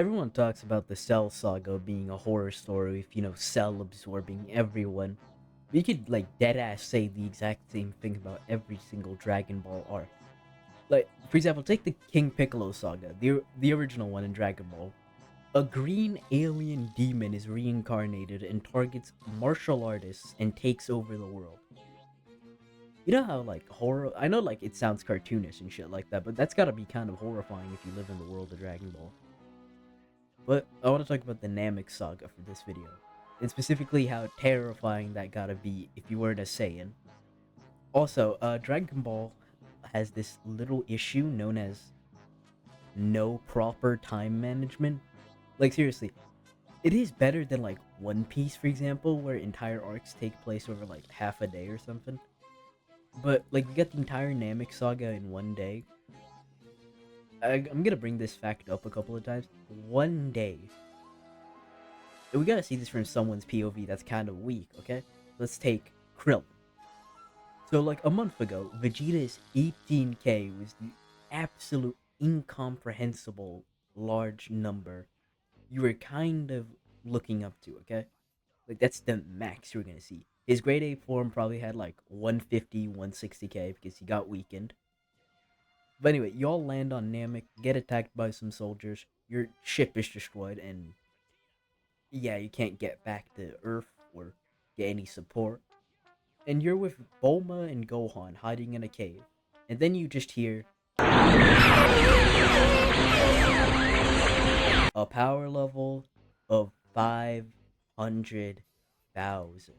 Everyone talks about the Cell Saga being a horror story with, Cell absorbing everyone. We could, deadass say the exact same thing about every single Dragon Ball arc. Like, for example, take the King Piccolo saga, the original one in Dragon Ball. A green alien demon is reincarnated and targets martial artists and takes over the world. You know how, horror... I know, it sounds cartoonish and shit like that, but that's gotta be kind of horrifying if you live in the world of Dragon Ball. But I want to talk about the Namek Saga for this video, and specifically how terrifying that gotta be if you were to Saiyan. Also, Dragon Ball has this little issue known as no proper time management. Like, seriously, it is better than, One Piece, for example, where entire arcs take place over, half a day or something. But, we got the entire Namek Saga in one day. I'm gonna bring this fact up a couple of times. One day. We gotta see this from someone's POV that's kind of weak, okay? Let's take Krill. So, a month ago, Vegeta's 18k was the absolute incomprehensible large number you were kind of looking up to, okay? That's the max you're gonna see. His grade A form probably had 150, 160k because he got weakened. But anyway, y'all land on Namek, get attacked by some soldiers, your ship is destroyed, and yeah, you can't get back to Earth or get any support. And you're with Bulma and Gohan hiding in a cave. And then you just hear a power level of 500,000.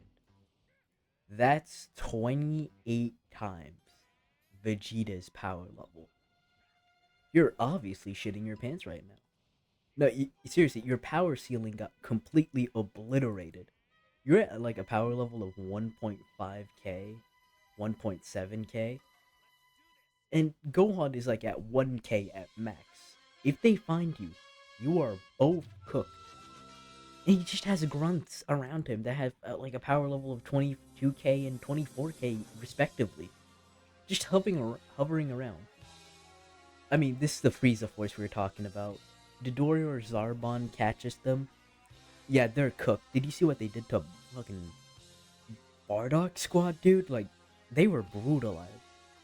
That's 28 times Vegeta's power level. You're obviously shitting your pants right now. No, seriously, your power ceiling got completely obliterated. You're at a power level of 1.5k, 1.7k, and Gohan is at 1k at max. If they find you, you are both cooked. And he just has grunts around him that have a power level of 22k and 24k respectively. Just hovering around. I mean, this is the Frieza Force we were talking about. Dodoria or Zarbon catches them. Yeah, they're cooked. Did you see what they did to fucking Bardock squad, dude? They were brutalized.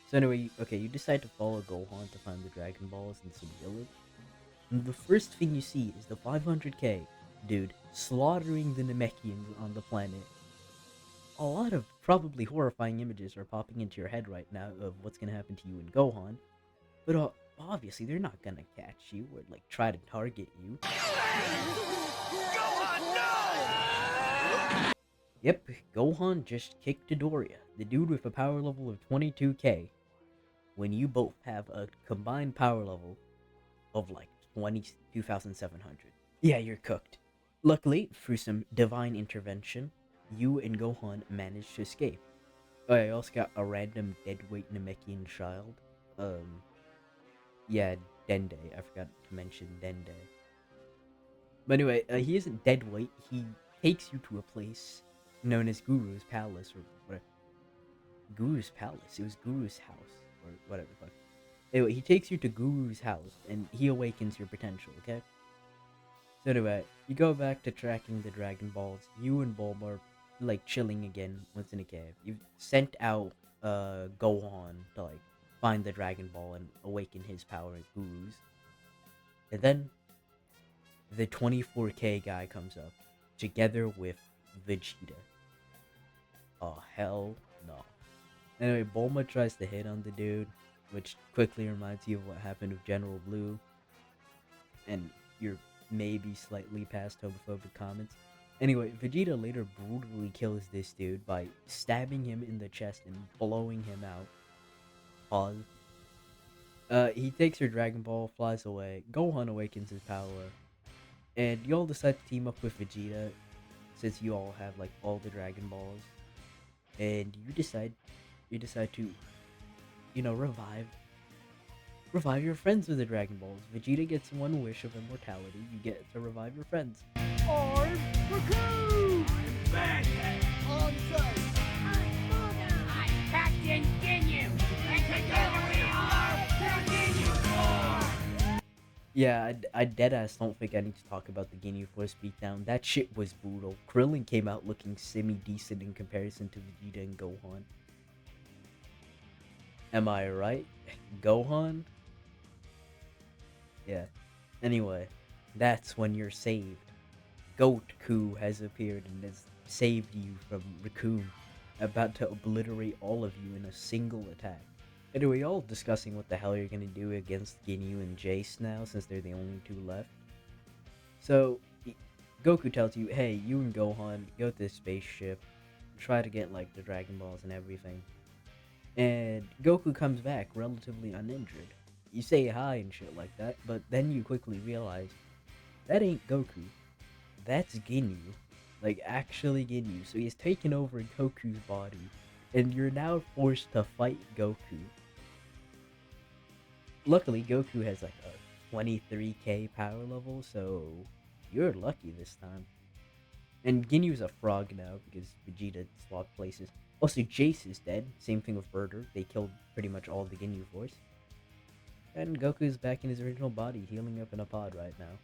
So anyway, okay, you decide to follow Gohan to find the Dragon Balls in some village. And the first thing you see is the 500k dude slaughtering the Namekians on the planet. A lot of probably horrifying images are popping into your head right now of what's gonna happen to you and Gohan. But obviously they're not gonna catch you or try to target you. Gohan, no! Yep, Gohan just kicked Dodoria, the dude with a power level of 22k, when you both have a combined power level of 22,700. Yeah, you're cooked. Luckily, through some divine intervention, you and Gohan managed to escape. Oh, I also got a random deadweight Namekian child. Yeah, Dende. I forgot to mention Dende. But anyway, he isn't deadweight. He takes you to a place known as Guru's Palace, or whatever. Guru's Palace? It was Guru's house, or whatever the fuck. Anyway, he takes you to Guru's house, and he awakens your potential, okay? So anyway, you go back to tracking the Dragon Balls. You and Bulma are, chilling again once in a cave. You've sent out, Gohan to, find the Dragon Ball and awaken his power at Guru's. And then, the 24k guy comes up, together with Vegeta. Oh, hell no. Anyway, Bulma tries to hit on the dude, which quickly reminds you of what happened with General Blue. And you're maybe slightly past homophobic comments. Anyway, Vegeta later brutally kills this dude by stabbing him in the chest and blowing him out. Pause. He takes her Dragon Ball, flies away. Gohan awakens his power. And you all decide to team up with Vegeta, since you all have, all the Dragon Balls. And you decide to, revive your friends with the Dragon Balls. Vegeta gets one wish of immortality. You get to revive your friends. I'm Goku! I'm Vegeta! On set! I'm Mother! I'm Captain Ginyu! And together we are the Ginyu Force! Yeah, I deadass don't think I need to talk about the Ginyu Force beatdown. That shit was brutal. Krillin came out looking semi-decent in comparison to Vegeta and Gohan. Am I right? Gohan? Yeah. Anyway, that's when you're saved. Goku has appeared and has saved you from Raccoon, about to obliterate all of you in a single attack. Anyway, y'all discussing what the hell you're gonna do against Ginyu and Jace now, since they're the only two left. So, Goku tells you, hey, you and Gohan, go to the spaceship, try to get, like, the Dragon Balls and everything. And Goku comes back relatively uninjured. You say hi and shit like that, but then you quickly realize, that ain't Goku. That's Ginyu. Like, actually Ginyu. So he's taken over Goku's body, and you're now forced to fight Goku. Luckily, Goku has like a 23k power level, so you're lucky this time. And Ginyu's a frog now because Vegeta swapped places. Also, Jace is dead. Same thing with Birder. They killed pretty much all the Ginyu Force. And Goku's back in his original body, healing up in a pod right now.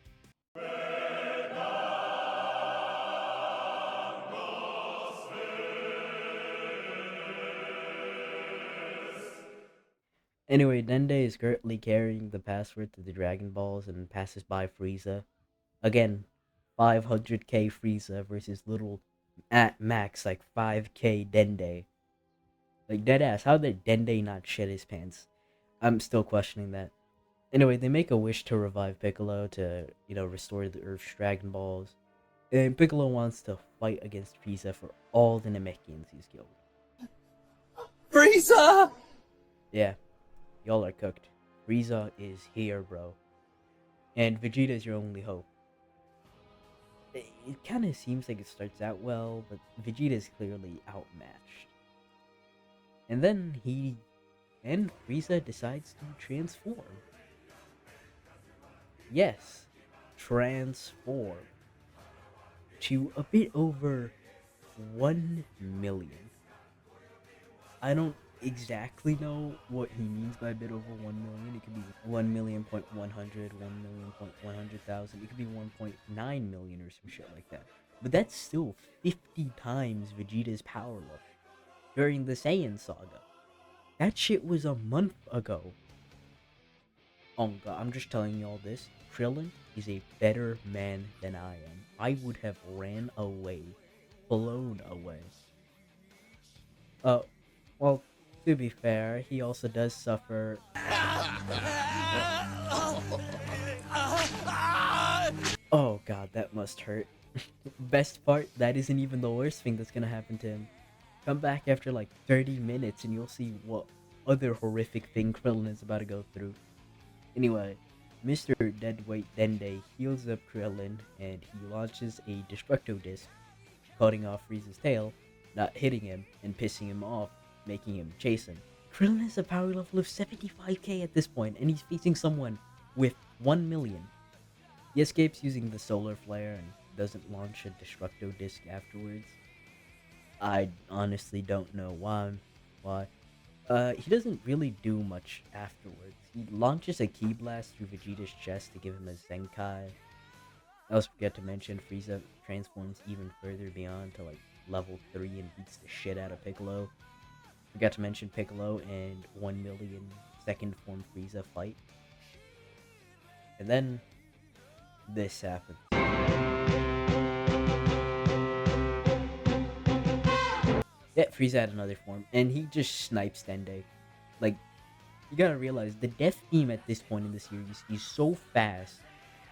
Anyway, Dende is currently carrying the password to the Dragon Balls and passes by Frieza. Again, 500k Frieza versus little, at max, like 5k Dende. Like, deadass, how did Dende not shit his pants? I'm still questioning that. Anyway, they make a wish to revive Piccolo to, restore the Earth's Dragon Balls. And Piccolo wants to fight against Frieza for all the Namekians he's killed. Frieza! Yeah, y'all are cooked. Frieza is here, bro. And Vegeta is your only hope. It kind of seems like it starts out well, but Vegeta is clearly outmatched. And then Frieza decides to transform. Yes, transform to a bit over 1 million. I don't exactly know what he means by a bit over 1 million. It could be 1,000,100, 1,000,100,000. It could be 1.9 million or some shit like that. But that's still 50 times Vegeta's power level during the Saiyan saga. That shit was a month ago. Oh god, I'm just telling y'all this. Krillin is a better man than I am. I would have ran away. Blown away. Well, to be fair, he also does suffer. Oh god, that must hurt. Best part, that isn't even the worst thing that's gonna happen to him. Come back after like 30 minutes and you'll see what other horrific thing Krillin is about to go through. Anyway, Mr. Deadweight Dende heals up Krillin and he launches a Destructo Disc, cutting off Frieza's tail, not hitting him and pissing him off, making him chase him. Krillin has a power level of 75k at this point, and he's facing someone with 1 million. He escapes using the solar flare and doesn't launch a Destructo Disc afterwards. I honestly don't know why. He doesn't really do much afterwards. He launches a Ki Blast through Vegeta's chest to give him a Zenkai. I also forget to mention Frieza transforms even further beyond to like level 3 and beats the shit out of Piccolo. Forgot to mention Piccolo and 1 million second form Frieza fight. And then this happens. Yeah, Frieza had another form, and he just snipes Dende. Like, you gotta realize, the Death Beam at this point in the series is so fast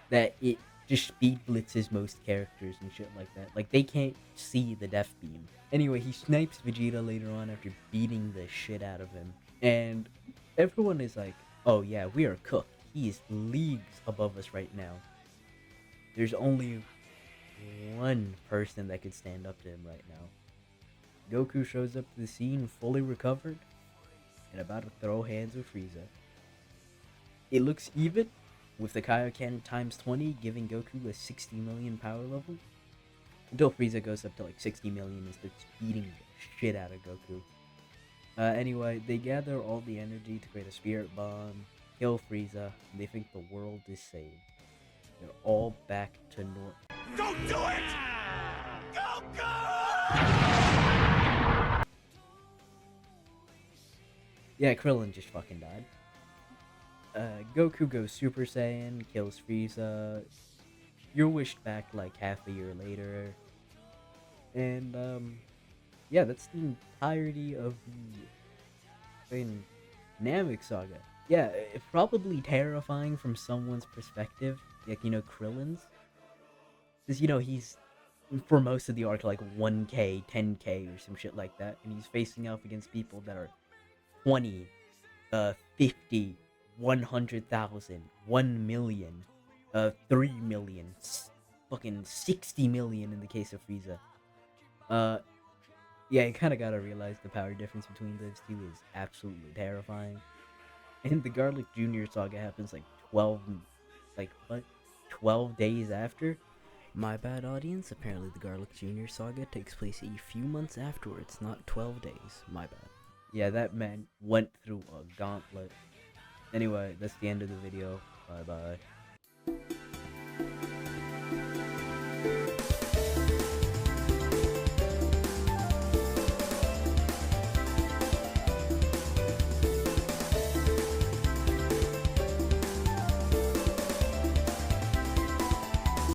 that it just speed blitzes most characters and shit like that. Like, they can't see the Death Beam. Anyway, he snipes Vegeta later on after beating the shit out of him. And everyone is like, oh yeah, we are cooked. He is leagues above us right now. There's only one person that could stand up to him right now. Goku shows up to the scene fully recovered and about to throw hands with Frieza. It looks even, with the Kaioken times 20 giving Goku a 60 million power level, until Frieza goes up to like 60 million and starts beating the shit out of Goku. Anyway, they gather all the energy to create a spirit bomb, kill Frieza, and they think the world is saved. They're all back to normal. Don't do it! Yeah, Krillin just fucking died. Goku goes Super Saiyan, kills Frieza. You're wished back like half a year later. And, yeah, that's the entirety of the Namek Saga. Yeah, it's probably terrifying from someone's perspective, like, Krillin's. Because, he's, for most of the arc, like 1k, 10k, or some shit like that. And he's facing off against people that are 20, 50, 100,000, 1 million, 3 million, fucking 60 million in the case of Frieza. Yeah, you kind of gotta realize the power difference between those two is absolutely terrifying. And the Garlic Jr. saga happens like 12 days after? My bad, audience. Apparently the Garlic Jr. saga takes place a few months afterwards, not 12 days. My bad. Yeah, that man went through a gauntlet. Anyway, that's the end of the video. Bye-bye.